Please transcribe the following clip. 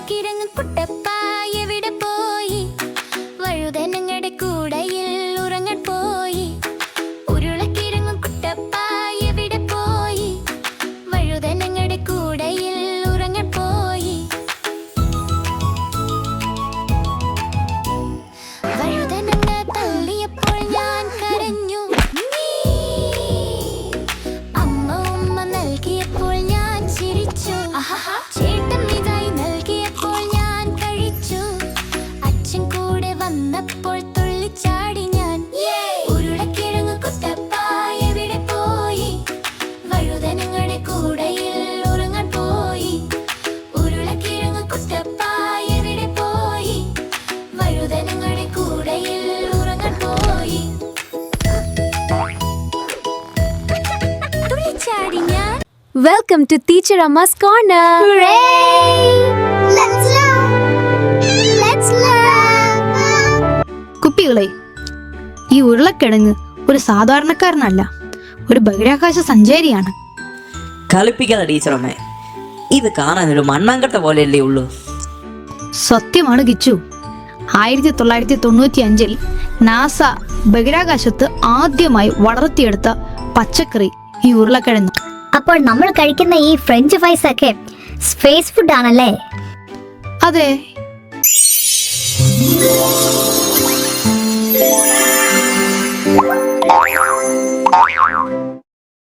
ഉരുളക്കിഴങ്ങ് കുട്ടപ്പ എവിടെ പോയി? വഴുതനങ്ങടെ കൂടയിൽ ഉറങ്ങാൻ പോയി. ഉരുളക്കിഴങ്ങ് കുട്ടപ്പ എവിടെ പോയി? വഴുതനങ്ങടെ കൂടയിൽ ഉറങ്ങാൻ പോയി. വഴുതനങ്ങ തള്ളിയപ്പോൾ ഞാൻ കരഞ്ഞു. അമ്മ ഉമ്മ നൽകിയപ്പോൾ ഞാൻ ചിരിച്ചു. ചേട്ടൻ മിഠായി നൽകിയപ്പോൾ ഞാൻ കഴിച്ചു. അച്ഛൻ കൂടെ വന്നപ്പോൾ തുള്ളിച്ചാടി ഞാൻ. ഉരുളക്കിഴങ്ങ് കുട്ടപ്പ എവിടെ പോയി? വഴുതനങ്ങടെ കൂടയിൽ ഉറങ്ങാൻ പോയി. ഉരുളക്കിഴങ്ങ് കുട്ടപ്പ എവിടെ പോയി? വഴുതനങ്ങടെ കൂടയിൽ ഉറങ്ങാൻ പോയി. തുള്ളിച്ചാടി ഞാൻ. Welcome to Teacher Amma's Corner. Hooray! Let's learn. Let's learn. കുട്ടികളെ, ഈ ഉരുളക്കിഴങ്ങ് ഒരു സാധാരണക്കാരനല്ല, ഒരു ബഹിരാകാശ സഞ്ചാരിയാണ്. കളിപ്പിക്കാതെ ടീച്ചറമ്മേ, ഇത് കാണാൻ ഒരു മണ്ണാങ്കട്ട പോലെയല്ലേ ഉള്ളൂ. സത്യമാണ് കിച്ചു. 1995 നാസ ബഹിരാകാശത്ത് ആദ്യമായി വളർത്തിയെടുത്ത പച്ചക്കറി ഈ ഉരുളക്കിഴങ്ങ്. അപ്പോൾ നമ്മൾ കഴിക്കുന്ന ഈ ഫ്രഞ്ച് ഫ്രൈസ് ഒക്കെ സ്പേസ് ഫുഡ് ആണല്ലേ? അതെ.